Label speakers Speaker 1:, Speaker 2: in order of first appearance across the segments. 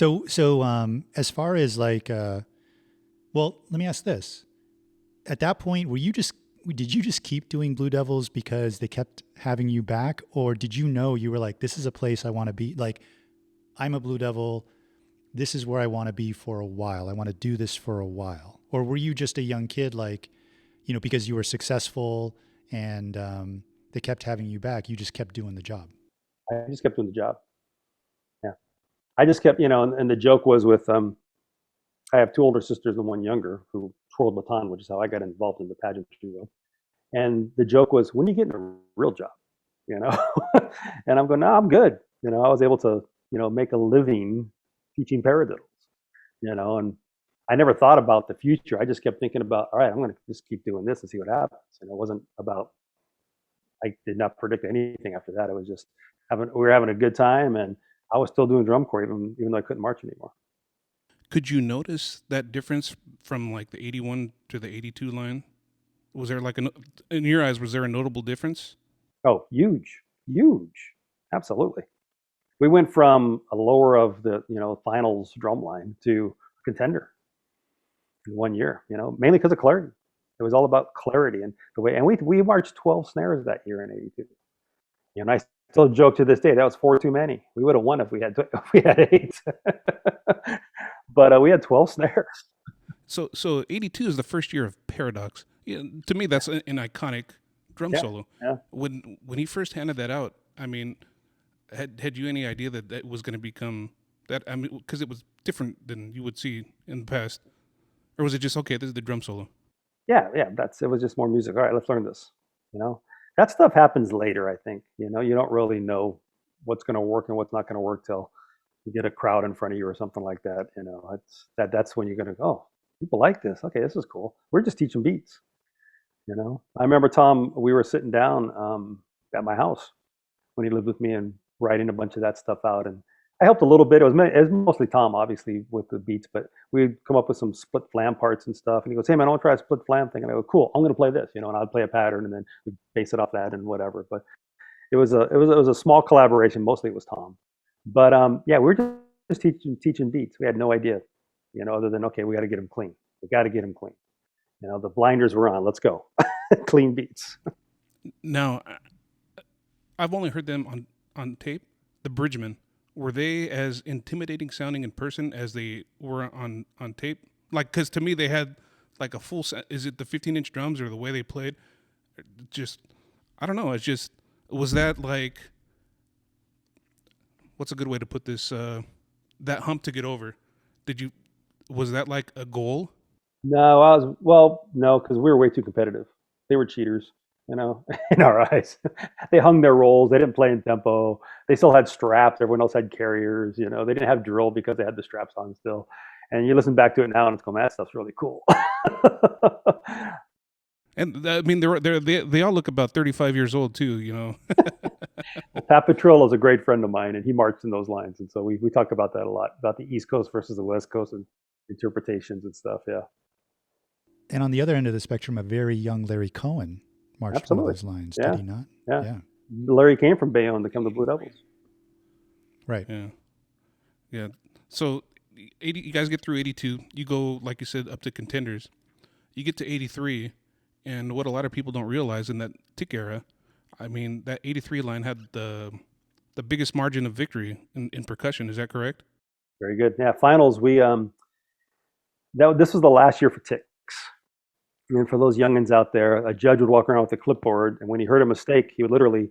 Speaker 1: As far as like, well, let me ask this. At that point, did you just keep doing Blue Devils because they kept having you back, or did you know you were like, this is a place I want to be? Like, I'm a Blue Devil. This is where I want to be for a while. I want to do this for a while. Or were you just a young kid, like, because you were successful and they kept having you back, you just kept doing the job?
Speaker 2: I just kept doing the job. Yeah, I just kept, and the joke was with I have two older sisters and one younger who twirled baton, which is how I got involved in the pageantry world. And the joke was, when are you getting a real job? You know, and I'm going, no, I'm good. I was able to, make a living teaching paradiddles. And I never thought about the future. I just kept thinking about, all right, I'm going to just keep doing this and see what happens. And it wasn't about, I did not predict anything after that. It was just we were having a good time, and I was still doing drum corps even though I couldn't march anymore.
Speaker 3: Could you notice that difference from like the 81 to the 82 line? Was there like in your eyes, was there a notable difference?
Speaker 2: Oh, huge, huge, absolutely. We went from a lower of the finals drumline to contender in 1 year. Mainly because of clarity. It was all about clarity and the way. And we marched 12 snares that year in '82. And I still joke to this day that was four too many. We would have won if we had eight, but we had 12 snares.
Speaker 3: So 82 is the first year of Paradox. Yeah, to me, that's an iconic drum
Speaker 2: Yeah,
Speaker 3: solo.
Speaker 2: yeah.
Speaker 3: When he first handed that out, I mean, had you any idea that that was going to become that? I mean, because it was different than you would see in the past, or was it just okay? This is the drum solo.
Speaker 2: Yeah. It was just more music. All right, let's learn this. You know, that stuff happens later. I think. You don't really know what's going to work and what's not going to work till you get a crowd in front of you or something like that. That's when you're going to go. Oh, people like this. Okay, this is cool. We're just teaching beats. I remember Tom. We were sitting down at my house when he lived with me and writing a bunch of that stuff out. And I helped a little bit. It was mostly Tom, obviously, with the beats, but we'd come up with some split flam parts and stuff. And he goes, "Hey man, I want to try a split flam thing." And I go, "Cool, I'm going to play this," and I'd play a pattern and then we'd base it off that and whatever. But it was a small collaboration. Mostly it was Tom. But yeah, we were just teaching beats. We had no idea, other than okay, we got to get them clean. We got to get them clean. The blinders were on. Let's go, clean beats.
Speaker 3: Now, I've only heard them on tape. The Bridgemen, were they as intimidating sounding in person as they were on tape? Like, because to me they had like a full. Is it the 15-inch drums or the way they played? Just I don't know. It's just was that like what's a good way to put this? That hump to get over. Did you was that like a goal?
Speaker 2: No, no, because we were way too competitive. They were cheaters, in our eyes. They hung their rolls. They didn't play in tempo. They still had straps. Everyone else had carriers. They didn't have drill because they had the straps on still. And you listen back to it now, and it's going, "Man, that stuff's really cool."
Speaker 3: And I mean, they all look about 35 years old too.
Speaker 2: Well, Pat Petrillo is a great friend of mine, and he marched in those lines. And so we talk about that a lot, about the East Coast versus the West Coast and interpretations and stuff. Yeah,
Speaker 1: And on the other end of the spectrum, a very young Larry Cohen marched one of
Speaker 2: absolutely.
Speaker 1: those lines, did
Speaker 2: Yeah,
Speaker 1: he not?
Speaker 2: yeah.
Speaker 1: Yeah.
Speaker 2: Larry came from Bayonne to come to Blue Devils.
Speaker 1: Right.
Speaker 3: Yeah, yeah. So 80, you guys get through 82. You go like you said up to contenders. You get to 83, and what a lot of people don't realize in that tick era, I mean, that 83 line had the biggest margin of victory in percussion. Is that correct?
Speaker 2: Very good. Yeah, finals. This was the last year for ticks. And for those youngins out there, a judge would walk around with a clipboard, and when he heard a mistake, he would literally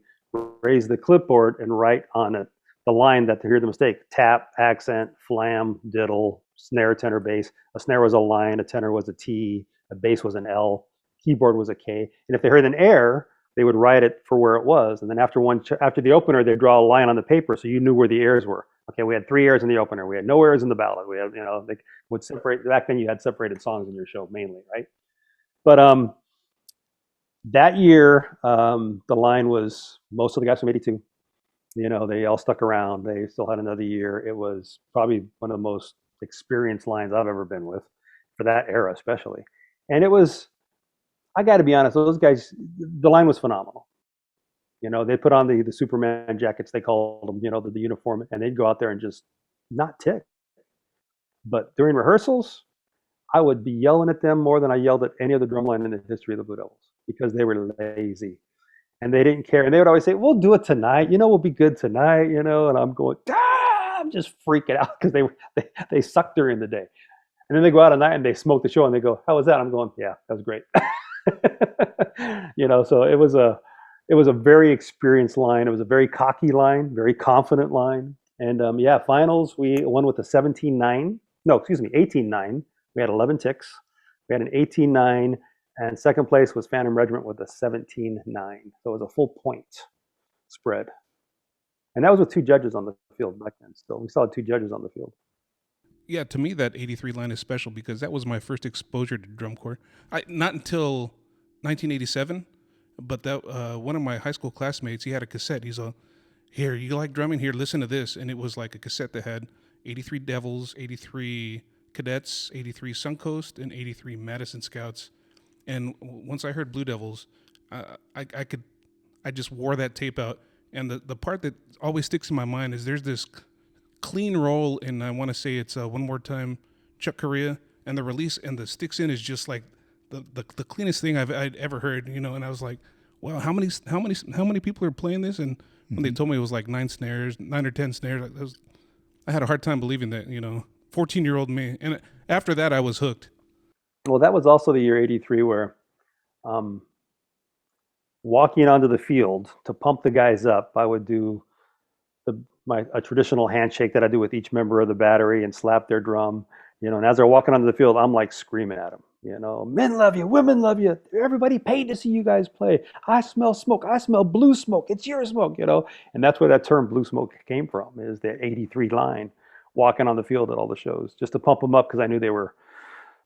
Speaker 2: raise the clipboard and write on it the line that to hear the mistake: tap, accent, flam, diddle, snare, tenor, bass. A snare was a line, a tenor was a T, a bass was an L, keyboard was a K. And if they heard an air, they would write it for where it was. And then after the opener, they'd draw a line on the paper so you knew where the airs were. Okay, we had 3 airs in the opener. We had no airs in the ballad. We had, they would separate. Back then, you had separated songs in your show mainly, right? But that year, the line was most of the guys from '82. They all stuck around. They still had another year. It was probably one of the most experienced lines I've ever been with for that era, especially. And it was, I got to be honest, those guys, the line was phenomenal. They put on the Superman jackets, they called them, the uniform, and they'd go out there and just not tick. But during rehearsals, I would be yelling at them more than I yelled at any other drumline in the history of the Blue Devils because they were lazy and they didn't care. And they would always say, "We'll do it tonight. We'll be good tonight." And I'm going, I'm just freaking out because they suck during the day. And then they go out at night and they smoke the show and they go, "How was that?" I'm going, "Yeah, that was great." So it was a very experienced line. It was a very cocky line, very confident line. And finals, we won with a 17-9. No, excuse me, 18-9. We had 11 ticks. We had an 18-9, and second place was Phantom Regiment with a 17-9. So it was a full point spread. And that was with two judges on the field back then. So we still had two judges on the field.
Speaker 3: Yeah, to me that 83 line is special because that was my first exposure to drum corps. Not until 1987, but that one of my high school classmates, he had a cassette. He's all, "Here, you like drumming? Here, listen to this." And it was like a cassette that had 83 Devils, 83 Cadets, 83 Suncoast, and 83 Madison Scouts. And once I heard Blue Devils, I just wore that tape out. And the part that always sticks in my mind is there's this clean roll, and I want to say it's One More Time, Chuck Corea, and the release and the sticks in is just like the cleanest thing I'd ever heard, And I was like, wow, how many people are playing this? And when they told me it was like 9 or 10 snares, I had a hard time believing that, 14-year-old me. And after that, I was hooked.
Speaker 2: Well, that was also the year 83 where walking onto the field to pump the guys up, I would do a traditional handshake that I do with each member of the battery and slap their drum, and as they're walking onto the field, I'm like screaming at them, "Men love you, women love you, everybody paid to see you guys play. I smell smoke, I smell blue smoke, it's your smoke," and that's where that term blue smoke came from, is the 83 line, walking on the field at all the shows, just to pump them up because I knew they were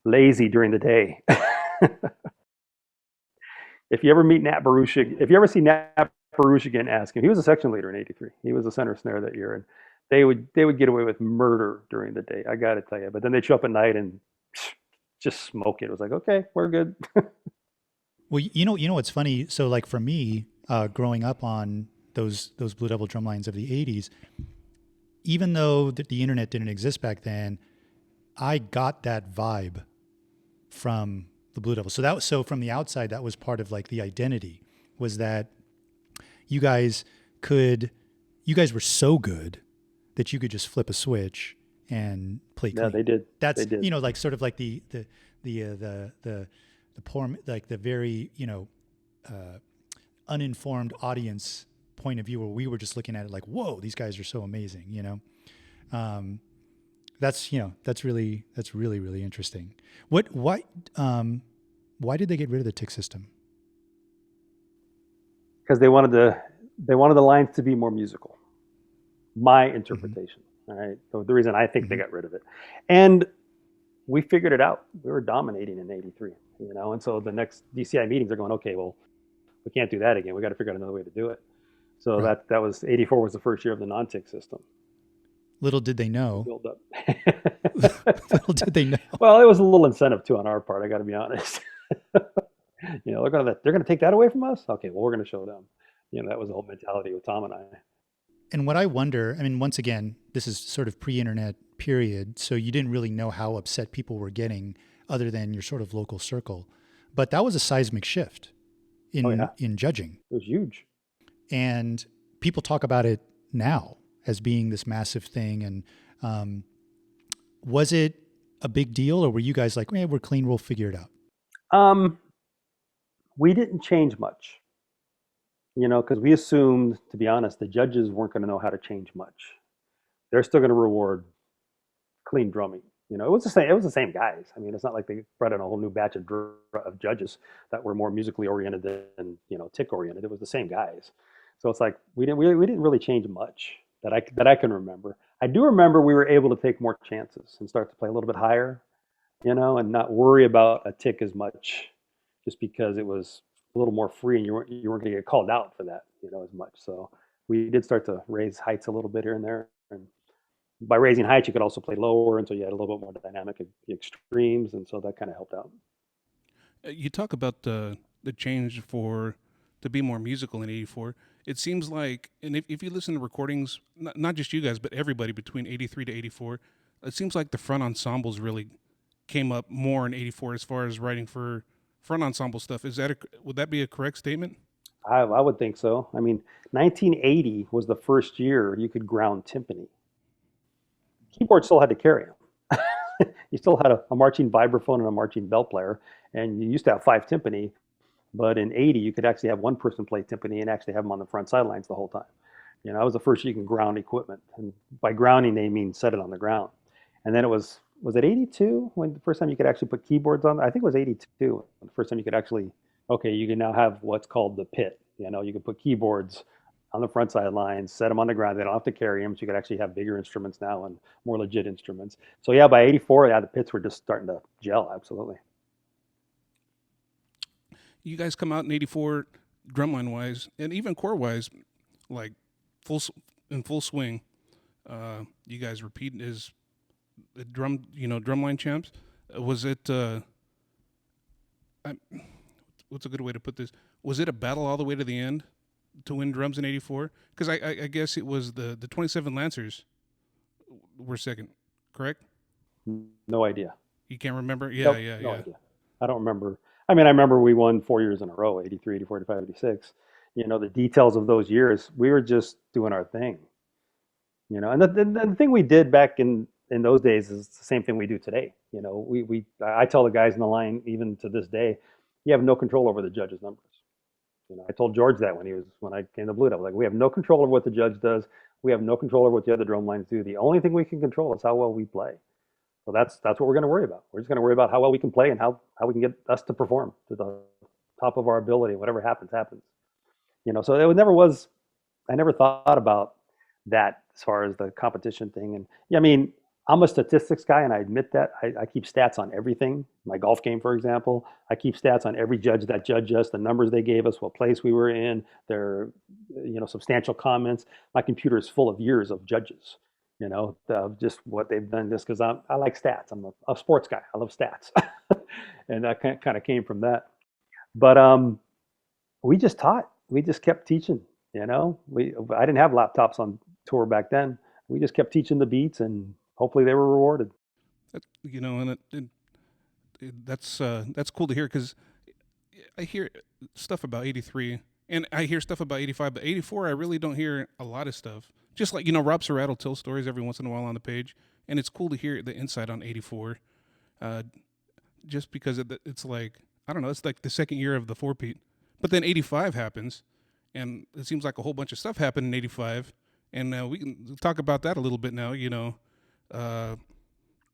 Speaker 2: lazy during the day. If you ever meet Nat Baruch, if you ever see Nat Baruch again, ask him. He was a section leader in '83. He was a center snare that year, and they would get away with murder during the day. I got to tell you, but then they'd show up at night and just smoke it. It was like, okay, we're good.
Speaker 1: Well, what's funny? So, like for me, growing up on those Blue Devil drum lines of the '80s, even though the internet didn't exist back then, I got that vibe from the Blue Devils. So from the outside, that was part of like the identity, was that you guys were so good that you could just flip a switch and play clean.
Speaker 2: Yeah, they did.
Speaker 1: That's,
Speaker 2: they did.
Speaker 1: Like sort of like the poor, like the very, uninformed audience point of view, where we were just looking at it like, whoa, these guys are so amazing, That's really, really interesting. Why did they get rid of the tick system?
Speaker 2: Because they wanted the lines to be more musical. My interpretation. Mm-hmm. All right. So the reason I think they got rid of it, and we figured it out. We were dominating in '83, and so the next DCI meetings are going, okay, well, we can't do that again. We got to figure out another way to do it. So right. that was '84 was the first year of the non-tick system. Little did they know.
Speaker 1: Build up. Little did they know.
Speaker 2: Well, it was a little incentive too on our part. I got to be honest. They're gonna take that away from us. Okay, well, we're gonna show them. That was the whole mentality with Tom and I.
Speaker 1: And what I wonder, once again, this is sort of pre-internet period, so you didn't really know how upset people were getting, other than your sort of local circle. But that was a seismic shift in judging.
Speaker 2: It was huge.
Speaker 1: And people talk about it now as being this massive thing. And was it a big deal, or were you guys like, we're clean, we'll figure it out?
Speaker 2: We didn't change much, because we assumed, to be honest, the judges weren't going to know how to change much. They're still going to reward clean drumming. It was the same. It was the same guys. It's not like they brought in a whole new batch of judges that were more musically oriented than tick oriented. It was the same guys. So it's like we didn't really change much that I can remember. I do remember we were able to take more chances and start to play a little bit higher, and not worry about a tick as much, just because it was a little more free and you weren't going to get called out for that, as much. So we did start to raise heights a little bit here and there. And by raising heights, you could also play lower, and so you had a little bit more dynamic extremes, and so that kind of helped out.
Speaker 3: You talk about the change to be more musical in '84. It seems like, and if you listen to recordings, not just you guys, but everybody between '83 to '84, it seems like the front ensembles really came up more in '84 as far as writing for front ensemble stuff. Would that be a correct statement?
Speaker 2: I would think so. I mean, 1980 was the first year you could ground timpani. Keyboard still had to carry them. You still had a marching vibraphone and a marching bell player, and you used to have five timpani. But in '80, you could actually have one person play timpani and actually have them on the front sidelines the whole time. That was the first year you can ground equipment, and by grounding they mean set it on the ground. And then it was it '82 when the first time you could actually put keyboards on? I think it was '82 the first time you could actually, okay, you can now have what's called the pit. You can put keyboards on the front sidelines, set them on the ground. They don't have to carry them, so you could actually have bigger instruments now and more legit instruments. So yeah, by '84, yeah, the pits were just starting to gel. Absolutely.
Speaker 3: You guys come out in '84, drumline wise, and even core wise, like full in full swing. You guys repeat as the drumline champs. Was it? I, what's a good way to put this? Was it a battle all the way to the end to win drums in '84? Because I guess it was the 27 Lancers were second, correct?
Speaker 2: No idea.
Speaker 3: You can't remember? Yeah,
Speaker 2: Nope,
Speaker 3: yeah,
Speaker 2: no
Speaker 3: yeah.
Speaker 2: idea. I don't remember. I mean, I remember we won 4 years in a row, '83, '84, '85, '86. The details of those years, we were just doing our thing. And the thing we did back in those days is the same thing we do today. I tell the guys in the line, even to this day, you have no control over the judge's numbers. I told George that when I came to Blue Devil, like, we have no control over what the judge does. We have no control over what the other drum lines do. The only thing we can control is how well we play. So that's what we're going to worry about. We're just going to worry about how well we can play and how we can get us to perform to the top of our ability. Whatever happens, happens. So it never was. I never thought about that as far as the competition thing. And yeah, I mean, I'm a statistics guy, and I admit that. I keep stats on everything. My golf game, for example, I keep stats on every judge that judged us, the numbers they gave us, what place we were in, their substantial comments. My computer is full of years of judges. Just what they've done. Just because I like stats. I'm a sports guy. I love stats, and that kind of came from that. But we just taught. We just kept teaching. I didn't have laptops on tour back then. We just kept teaching the beats, and hopefully they were rewarded.
Speaker 3: And that's cool to hear, because I hear stuff about '83 and I hear stuff about '85, but '84 I really don't hear a lot of stuff. Just like Rob Surratt will tell stories every once in a while on the page, and it's cool to hear the insight on '84. Just because it's like, I don't know, it's like the second year of the four-peat, but then '85 happens, and it seems like a whole bunch of stuff happened in '85, and we can talk about that a little bit now.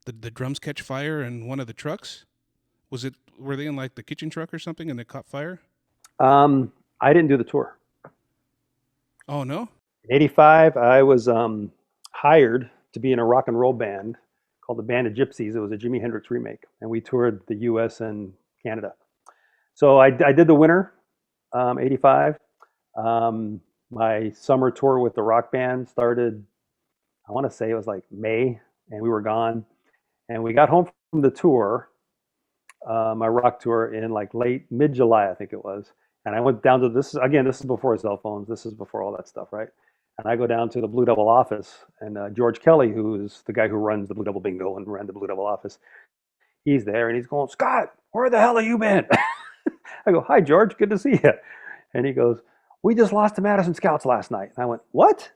Speaker 3: The drums catch fire in one of the trucks. Were they in like the kitchen truck or something, and they caught fire?
Speaker 2: I didn't do the tour.
Speaker 3: Oh no.
Speaker 2: In '85, I was hired to be in a rock and roll band called the Band of Gypsies. It was a Jimi Hendrix remake, and we toured the U.S. and Canada. So I did the winter, '85. My summer tour with the rock band started, I want to say it was like May, and we were gone. And we got home from the tour, my rock tour, in like mid-July, I think it was. And I went down to this is before cell phones. This is before all that stuff, right? And I go down to the Blue Devil office, and George Kelly, who's the guy who runs the Blue Devil Bingo and ran the Blue Devil office, he's there, and he's going, "Scott, where the hell have you been?" I go, "Hi, George, good to see you." And he goes, "We just lost to Madison Scouts last night." And I went, "What?"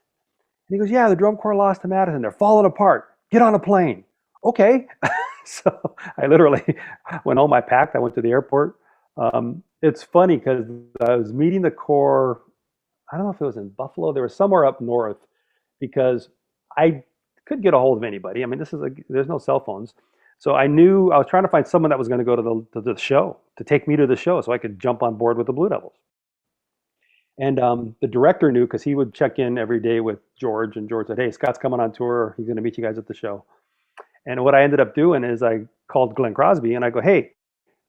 Speaker 2: And he goes, "Yeah, the drum corps lost to Madison. They're falling apart. Get on a plane." Okay. So I literally, when all my packed, I went to the airport. It's funny because I was meeting the corps. I don't know if it was in Buffalo. They were somewhere up north, because I couldn't get a hold of anybody. I mean, there's no cell phones. So I knew I was trying to find someone that was going to go to the show, to take me to the show so I could jump on board with the Blue Devils. And the director knew, because he would check in every day with George, and George said, "Hey, Scott's coming on tour. He's going to meet you guys at the show." And what I ended up doing is I called Glenn Crosby and I go, "Hey,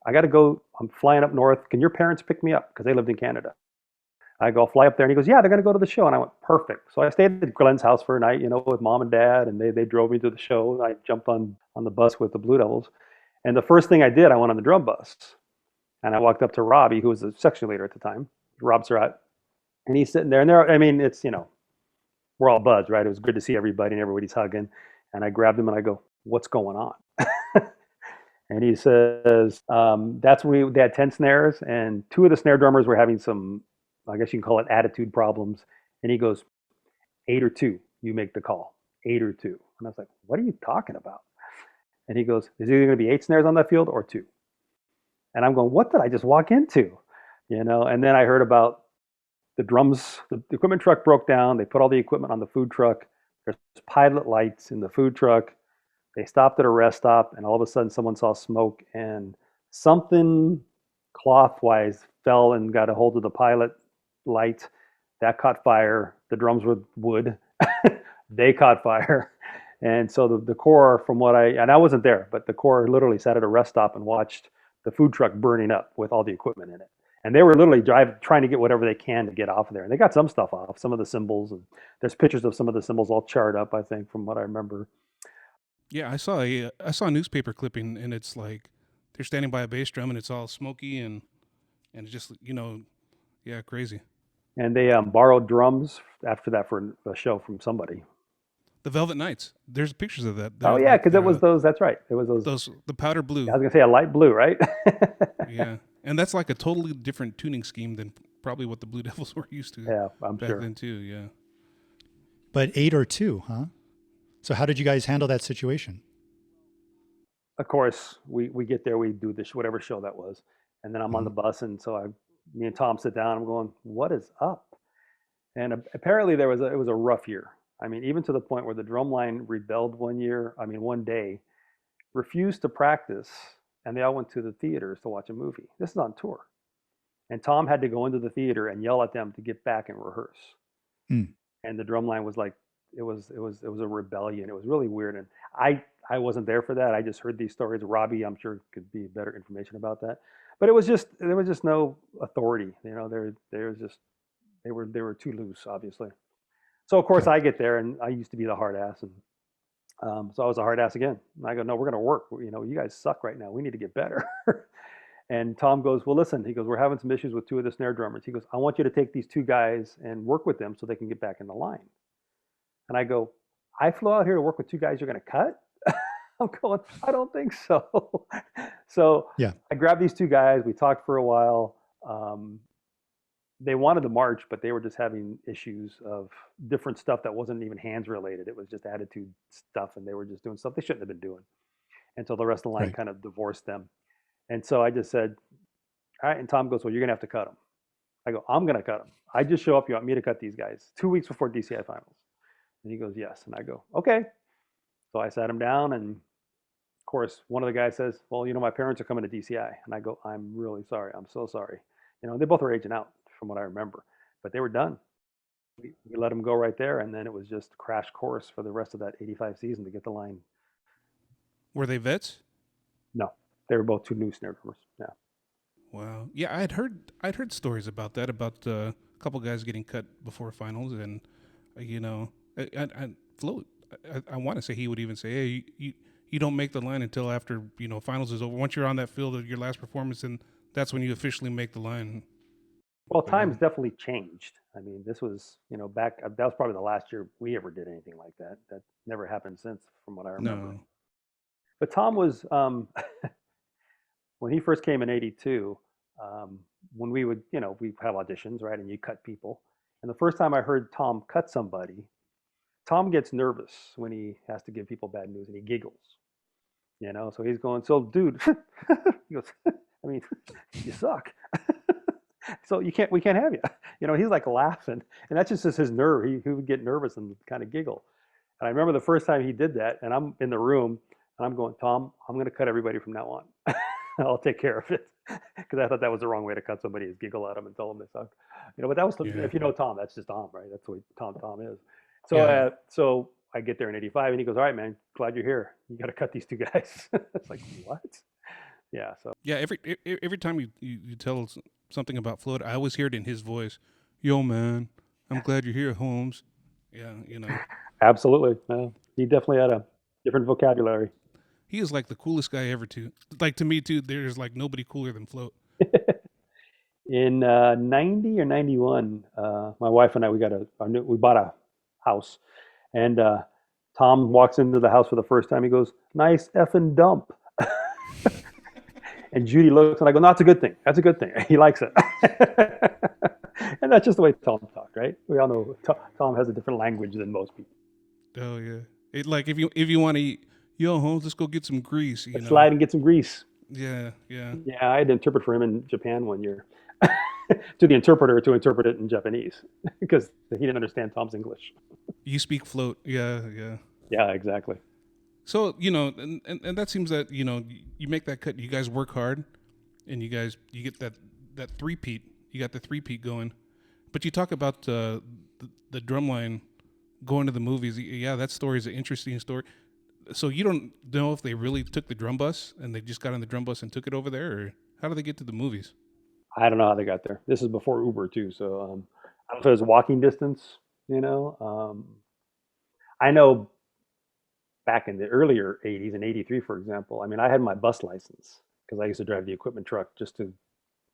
Speaker 2: I got to go. I'm flying up north. Can your parents pick me up?" Because they lived in Canada. I go, "I'll fly up there." And he goes, "Yeah, they're going to go to the show." And I went, "Perfect." So I stayed at Glenn's house for a night, with mom and dad, and they drove me to the show. I jumped on the bus with the Blue Devils. And the first thing I did, I went on the drum bus. And I walked up to Robbie, who was the section leader at the time, Rob Surratt. And he's sitting there. And I mean, it's, we're all buzzed, right? It was good to see everybody, and everybody's hugging. And I grabbed him and I go, what's going on? And he says, that's when they had 10 snares, and two of the snare drummers were having some, I guess you can call it attitude problems. And he goes, 8 or 2, you make the call, 8 or 2. And I was like, what are you talking about? And he goes, is it either going to be 8 snares on that field or 2? And I'm going, what did I just walk into? And then I heard about the drums, the equipment truck broke down. They put all the equipment on the food truck. There's pilot lights in the food truck. They stopped at a rest stop, and all of a sudden someone saw smoke, and something cloth-wise fell and got a hold of the pilot light. That caught fire. The drums were wood. They caught fire. And so the Corps, and I wasn't there, but the Corps literally sat at a rest stop and watched the food truck burning up with all the equipment in it. And they were literally trying to get whatever they can to get off of there. And they got some stuff off, some of the cymbals. And there's pictures of some of the cymbals all charred up, I think, from what I remember.
Speaker 3: Yeah, I saw a newspaper clipping, and it's like they're standing by a bass drum, and it's all smoky and it's just yeah, crazy.
Speaker 2: And they borrowed drums after that for a show from somebody.
Speaker 3: The Velvet Knights. There's pictures of that.
Speaker 2: Oh yeah, because it was those. That's right. It was
Speaker 3: those the powder blue.
Speaker 2: I was gonna say a light blue, right?
Speaker 3: Yeah, and that's like a totally different tuning scheme than probably what the Blue Devils were used to.
Speaker 2: Yeah, I'm
Speaker 3: back
Speaker 2: sure.
Speaker 3: then too. Yeah.
Speaker 1: But 8 or 2, huh? So how did you guys handle that situation?
Speaker 2: Of course, we get there, we do this whatever show that was, and then I'm on the bus, and so me and Tom sit down. I'm going, what is up? And apparently it was a rough year. I mean, even to the point where the drumline rebelled one day, refused to practice, and they all went to the theaters to watch a movie. This is on tour. And Tom had to go into the theater and yell at them to get back and rehearse.
Speaker 1: Mm.
Speaker 2: And the drumline was like, it was a rebellion. It was really weird. And I wasn't there for that. I just heard these stories. Robbie, I'm sure, could be better information about that. But there was just no authority. They were too loose, obviously. So of course I get there, and I used to be the hard ass, and so I was a hard ass again. And I go, no, we're going to work. You guys suck right now. We need to get better. And Tom goes, well, listen. He goes, we're having some issues with 2 of the snare drummers. He goes, I want you to take these 2 guys and work with them so they can get back in the line. And I go, I flew out here to work with 2 guys you're going to cut? I'm going, I don't think so. So
Speaker 1: yeah.
Speaker 2: I grabbed these 2 guys. We talked for a while. They wanted to march, but they were just having issues of different stuff that wasn't even hands related. It was just attitude stuff, and they were just doing stuff they shouldn't have been doing. And so the rest of the line kind of divorced them. And so I just said, all right. And Tom goes, well, you're going to have to cut them. I go, I'm going to cut them. I just show up. You want me to cut these guys 2 weeks before DCI finals? And he goes, yes. And I go, okay. So I sat him down, and of course, one of the guys says, well, my parents are coming to DCI. And I go, I'm really sorry. I'm so sorry. They both were aging out from what I remember, but they were done. We let them go right there, and then it was just crash course for the rest of that 85 season to get the line.
Speaker 3: Were they vets?
Speaker 2: No, they were both 2 new snare drummers. Yeah.
Speaker 3: Wow. Yeah, I'd heard stories about that, about a couple guys getting cut before finals, and I Float. I want to say he would even say, hey, you don't make the line until after finals is over. Once you're on that field of your last performance, and that's when you officially make the line.
Speaker 2: Well, times definitely changed. I mean, this was, back, that was probably the last year we ever did anything like that. That never happened since, from what I remember.
Speaker 3: No.
Speaker 2: But Tom was, when he first came in 82, when we would, we have auditions, right? And you cut people. And the first time I heard Tom cut somebody, Tom gets nervous when he has to give people bad news, and he giggles, So he's going, so dude, he goes, I mean, you suck. So we can't have you. He's like laughing, and that's just his nerve. He would get nervous and kind of giggle. And I remember the first time he did that, and I'm in the room, and I'm going, Tom, I'm going to cut everybody from now on. I'll take care of it, because I thought that was the wrong way to cut somebody, is giggle at them and tell them they suck. But that was, if you know Tom, that's just Tom, right? That's the way Tom is. So so I get there in 85, and he goes, all right, man, glad you're here. You got to cut these 2 guys. It's like, what? Yeah. So
Speaker 3: yeah, every time you tell something about Float, I always hear it in his voice. Yo, man, I'm glad you're here, Holmes. Yeah,
Speaker 2: Absolutely. He definitely had a different vocabulary.
Speaker 3: He is like the coolest guy ever, too. Like, to me, too, there's like nobody cooler than Float.
Speaker 2: In 90 or 91, my wife and I, we bought a house, and Tom walks into the house for the first time. He goes, "Nice effing dump." And Judy looks, and I go, "No, that's a good thing. That's a good thing. He likes it." And that's just the way Tom talked, right? We all know Tom has a different language than most people.
Speaker 3: Oh yeah. It like if you want to eat, yo, Holmes, let's go get some grease. You know.
Speaker 2: Slide and get some grease.
Speaker 3: Yeah, yeah.
Speaker 2: Yeah, I had to interpret for him in Japan one year. To the interpreter to interpret it in Japanese because he didn't understand Tom's English.
Speaker 3: You speak float. Yeah, yeah.
Speaker 2: Yeah, exactly.
Speaker 3: So and that seems that you make that cut. You guys work hard, and you get that three-peat. You got the three-peat going, but you talk about the drumline going to the movies. Yeah, that story is an interesting story. So you don't know if they really took the drum bus and they just got on the drum bus and took it over there, or how did they get to the movies?
Speaker 2: I don't know how they got there. This is before Uber too, so I don't know if it was walking distance. I know back in the earlier '80s in '83, for example. I mean, I had my bus license because I used to drive the equipment truck just to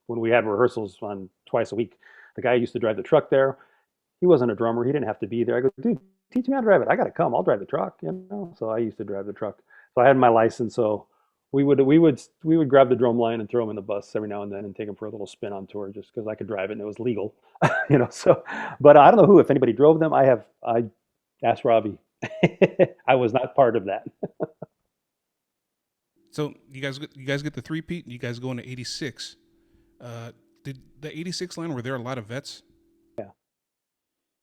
Speaker 2: when we had rehearsals on twice a week. The guy used to drive the truck there. He wasn't a drummer. He didn't have to be there. I go, "Dude, teach me how to drive it. I got to come. I'll drive the truck." So I used to drive the truck. So I had my license. So we would grab the drum line and throw him in the bus every now and then and take him for a little spin on tour just because I could drive it and it was legal. So, but I don't know if anybody drove them. I asked Robbie. I was not part of that.
Speaker 3: So you guys get the three-peat. You guys go into '86. Did the '86 line, were there a lot of vets?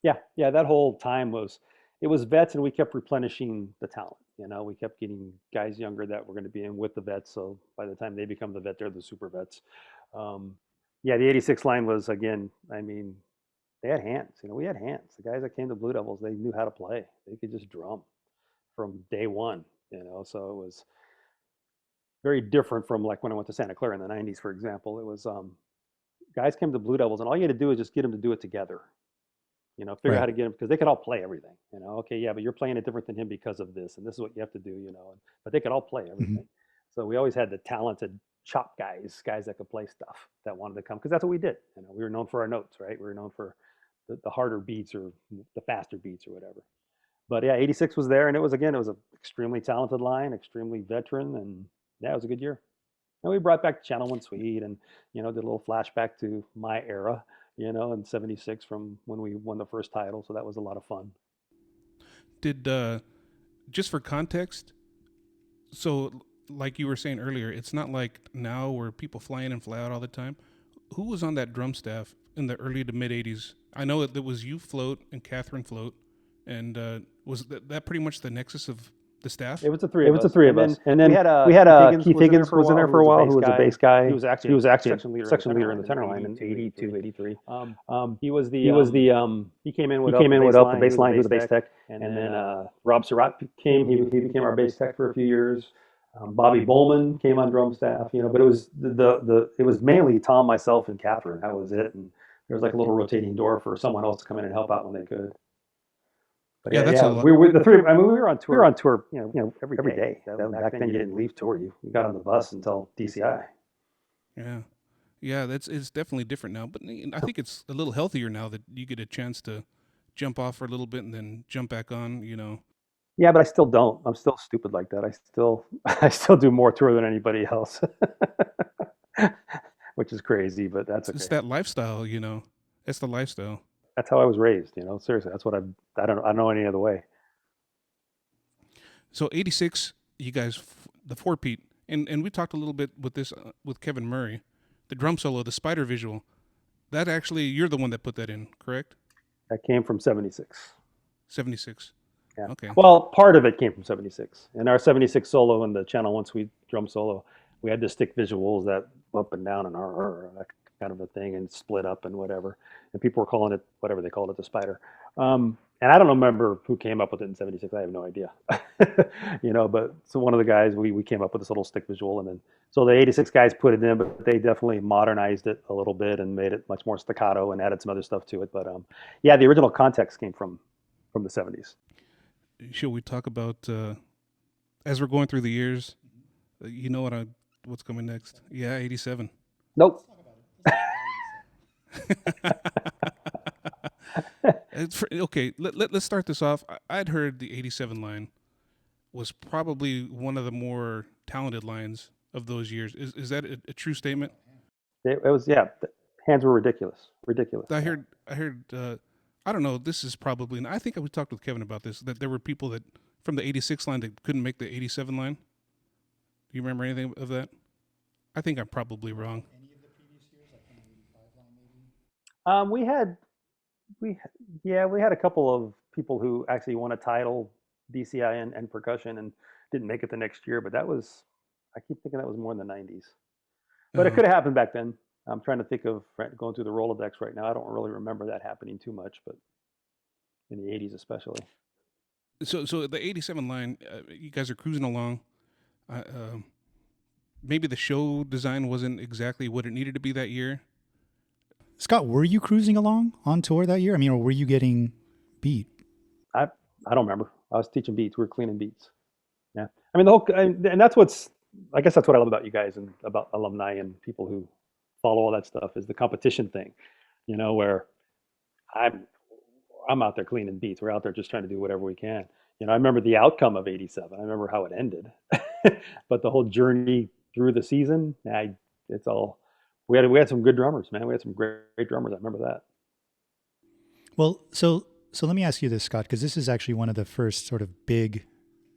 Speaker 2: Yeah. That whole time it was vets, and we kept replenishing the talent. We kept getting guys younger that were going to be in with the vets. So by the time they become the vet, they're the super vets. Yeah, the '86 line was again. I mean, they had hands. We had hands. The guys that came to Blue Devils, they knew how to play. They could just drum from day one. So it was very different from like when I went to Santa Clara in the '90s, for example. It was guys came to Blue Devils, and all you had to do is just get them to do it together. Figure out how to get them because they could all play everything. Okay, yeah, but you're playing it different than him because of this, and this is what you have to do. But they could all play everything. Mm-hmm. So we always had the talented chop guys that could play stuff that wanted to come because that's what we did. We were known for our notes, right? We were known for the harder beats or the faster beats or whatever. But yeah, '86 was there, and it was an extremely talented line, extremely veteran, and yeah, it was a good year. And we brought back Channel One Suite, and did a little flashback to my era. In '76 from when we won the first title. So that was a lot of fun.
Speaker 3: Did, just for context, so like you were saying earlier, it's not like now where people fly in and fly out all the time. Who was on that drum staff in the early to mid '80s? I know that was you, Float, and Catherine Float. And was that pretty much the nexus of the staff?
Speaker 2: It was the three of us. And then we had Keith Higgins was in there for a while, who was a bass guy. He was actually a section leader in the tenor line in '82, '83. He came in with the bass line. He was a bass tech. And then Rob Surratt came. He became our bass tech for a few years. Bobby Bowman came on drum staff. But it was it was mainly Tom, myself, and Catherine. That was it. And there was like a little rotating door for someone else to come in and help out when they could. But that's a lot. We were the three. I mean, we were on tour. Every day. Back then, you didn't leave tour. You got on the bus until DCI.
Speaker 3: Yeah. It's definitely different now. But I think it's a little healthier now that you get a chance to jump off for a little bit and then jump back on.
Speaker 2: Yeah, but I still don't. I'm still stupid like that. I still do more tour than anybody else, which is crazy. But that's okay.
Speaker 3: It's that lifestyle. It's the lifestyle.
Speaker 2: That's how I was raised, seriously, that's what I don't know any other way.
Speaker 3: So '86, you guys, the four-peat, and we talked a little bit with this, with Kevin Murray, the drum solo, the spider visual, that actually, you're the one that put that in, correct?
Speaker 2: That came from '76.
Speaker 3: '76.
Speaker 2: Yeah.
Speaker 3: Okay.
Speaker 2: Well, part of it came from '76. In our '76 solo and the Channel One Suite drum solo, we had the stick visuals that up and down and that kind of a thing, and split up and whatever. And people were calling it whatever they called it, the spider. And I don't remember who came up with it in '76. I have no idea. But so one of the guys, we came up with this little stick visual, and then so the '86 guys put it in, but they definitely modernized it a little bit and made it much more staccato and added some other stuff to it. But yeah, the original context came from the '70s.
Speaker 3: Should we talk about as we're going through the years? What's coming next? Yeah, '87.
Speaker 2: Nope.
Speaker 3: Okay, let's start this off. I'd heard the 87 line was probably one of the more talented lines of those years. Is that a true statement?
Speaker 2: It was, yeah. The hands were ridiculous, ridiculous.
Speaker 3: I
Speaker 2: Yeah.
Speaker 3: heard, I heard, I don't know, this is probably, I think we talked with Kevin about this, that there were people that from the 86 line that couldn't make the 87 line. Do you remember anything of that? I think I'm probably wrong.
Speaker 2: We had we yeah, we had a couple of people who actually won a title, DCI and percussion, and didn't make it the next year. But that was, I keep thinking that was more in the '90s. But it
Speaker 3: Uh,
Speaker 2: could have happened back then. I'm trying to think of going through the Rolodex right now. I don't really remember that happening too much, but in the '80s especially.
Speaker 3: so the 87 line, you guys are cruising along. Uh, um Maybe the show design wasn't exactly what it needed to be that year.
Speaker 1: Scott, were you cruising along on tour that year? I mean, or were you getting beat?
Speaker 2: I I don't remember. I was teaching beats. We were cleaning beats. Yeah. I mean, the whole, and that's what's, I guess that's what I love about you guys and about alumni and people who follow all that stuff is the competition thing, where I'm, I'm out there cleaning beats. We're out there just trying to do whatever we can. I remember the outcome of '87. I remember how it ended, but the whole journey through the season, it's all, we had some good drummers, man. We had some great drummers. I remember that.
Speaker 1: Well, so let me ask you this, Scott, because this is actually one of the first sort of big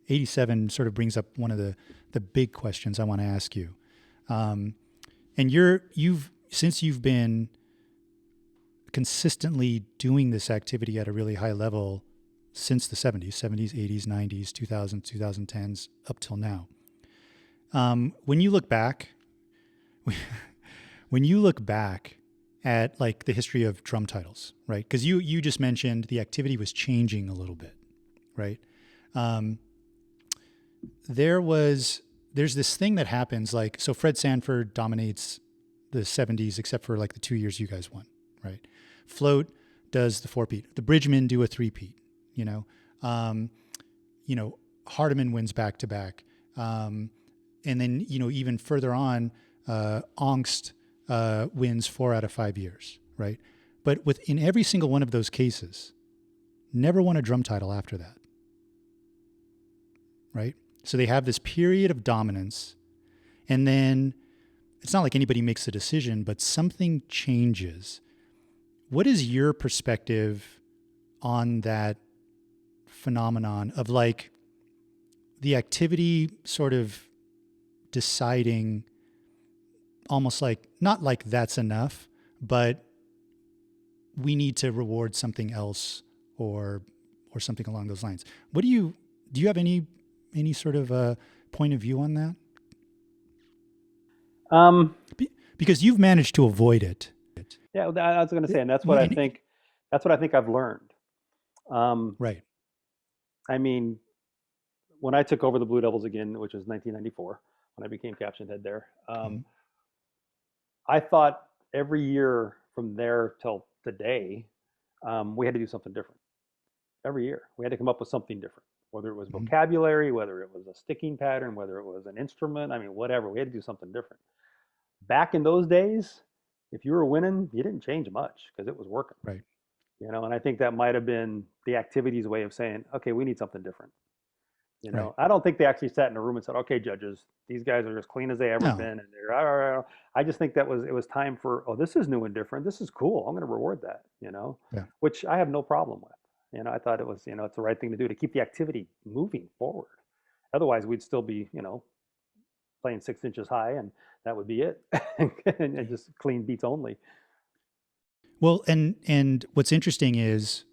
Speaker 1: 87 sort of brings up one of the big questions I want to ask you. And since you've been consistently doing this activity at a really high level since the 70s, 80s, 90s, 2000s, 2010s, up till now. When you look back, when you look back at like the history of drum titles, right? Because you just mentioned the activity was changing a little bit, right? There's this thing that happens like, so Fred Sanford dominates the 70s except for like the 2 years you guys won, right? Float does the 4-peat. The Bridgemen do a 3-peat, you know. Hardiman wins back to back. And then, even further on, Angst wins 4 out of 5 years, right? But within every single one of those cases, never won a drum title after that, right? So they have this period of dominance, and then it's not like anybody makes a decision, but something changes. What is your perspective on that phenomenon of like the activity sort of deciding almost like, not like that's enough, but we need to reward something else or something along those lines? Do you have any sort of point of view on that?
Speaker 2: Um,
Speaker 1: Because you've managed to avoid it.
Speaker 2: yeah, I was going to say, and that's what I think. That's what I think I've learned.
Speaker 1: Right.
Speaker 2: I mean, when I took over the Blue Devils again, which was 1994, when I became caption head there, I thought every year from there till today, we had to do something different. Every year, we had to come up with something different, whether it was vocabulary, whether it was a sticking pattern, whether it was an instrument. I mean, whatever. We had to do something different. Back in those days, if you were winning, you didn't change much because it was working.
Speaker 1: Right.
Speaker 2: And I think that might have been the activity's way of saying, okay, we need something different.
Speaker 1: Right.
Speaker 2: I don't think they actually sat in a room and said, okay, judges, these guys are as clean as they ever
Speaker 1: No.
Speaker 2: been, and they're. I just think it was time for, oh, this is new and different. This is cool. I'm going to reward that.
Speaker 1: Yeah.
Speaker 2: Which I have no problem with. I thought it was, it's the right thing to do to keep the activity moving forward. Otherwise, we'd still be, playing 6 inches high, and that would be it, and just clean beats only.
Speaker 1: Well, and what's interesting is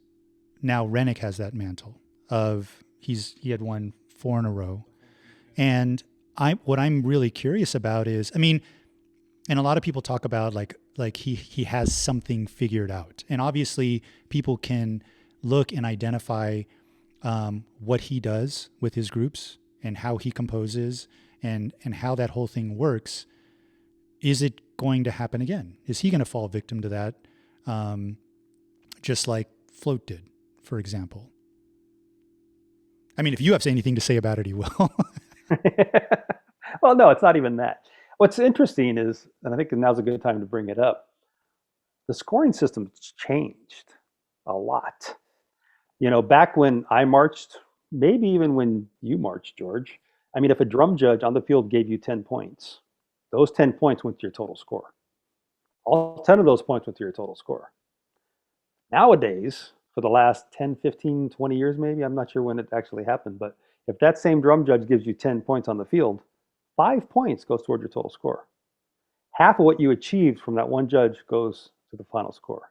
Speaker 1: now Rennick has that mantle of he had won 4 in a row, and what I'm really curious about is, I mean, and a lot of people talk about like he has something figured out, and obviously people can look and identify what he does with his groups and how he composes and how that whole thing works. Is it going to happen again? Is he going to fall victim to that? Just like Float did, for example. I mean, if you have anything to say about it, he will.
Speaker 2: Well, no, it's not even that. What's interesting is, and I think now's a good time to bring it up, the scoring system's changed a lot. Back when I marched, maybe even when you marched, George, I mean, if a drum judge on the field gave you 10 points, those 10 points went to your total score. All 10 of those points went to your total score. Nowadays, for the last 10, 15, 20 years, maybe, I'm not sure when it actually happened, but if that same drum judge gives you 10 points on the field, 5 points goes toward your total score. Half of what you achieved from that one judge goes to the final score.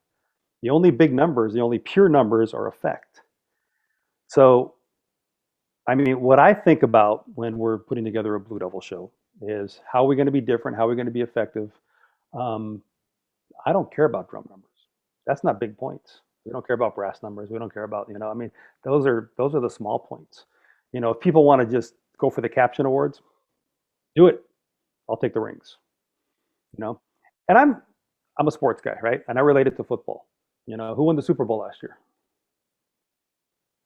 Speaker 2: The only big numbers, the only pure numbers are effect. So, I mean, what I think about when we're putting together a Blue Devil show is how are we going to be different? How are we going to be effective? I don't care about drum numbers. That's not big points. We don't care about brass numbers. We don't care about, I mean, those are the small points. If people want to just go for the caption awards, do it. I'll take the rings. And I'm a sports guy, right? And I relate it to football. Who won the Super Bowl last year?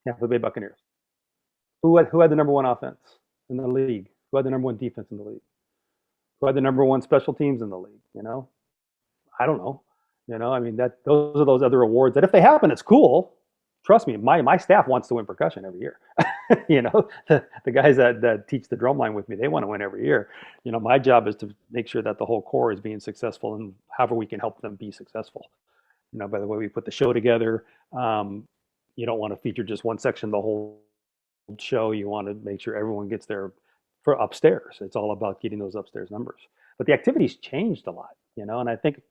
Speaker 2: Tampa Bay Buccaneers. Who had the number one offense in the league? Who had the number one defense in the league? Who had the number one special teams in the league? I don't know. I mean, those are those other awards that if they happen, it's cool. Trust me, my staff wants to win percussion every year. The guys that teach the drumline with me, they want to win every year. My job is to make sure that the whole corps is being successful and however we can help them be successful. By the way we put the show together, you don't want to feature just one section the whole show. You want to make sure everyone gets there for upstairs. It's all about getting those upstairs numbers. But the activity's changed a lot, and I think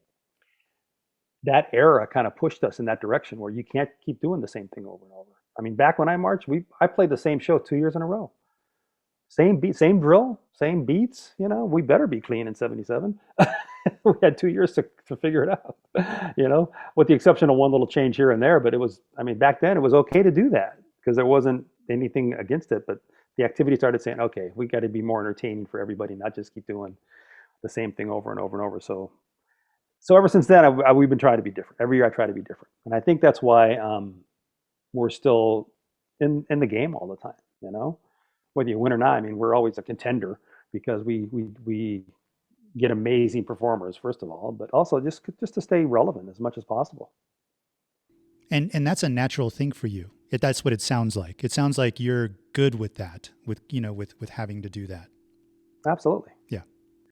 Speaker 2: that era kind of pushed us in that direction where you can't keep doing the same thing over and over. I mean, back when I marched, I played the same show 2 years in a row. Same beat, same drill, same beats. We better be clean in '77. We had 2 years to figure it out. With the exception of one little change here and there. But back then it was okay to do that because there wasn't anything against it. But the activity started saying, okay, we got to be more entertaining for everybody, not just keep doing the same thing over and over and over. So ever since then, we've been trying to be different. Every year I try to be different. And I think that's why we're still in the game all the time, Whether you win or not, we're always a contender because we get amazing performers, first of all, but also just to stay relevant as much as possible.
Speaker 1: And that's a natural thing for you. That's what it sounds like. It sounds like you're good with that, with having to do that.
Speaker 2: Absolutely.
Speaker 1: Yeah.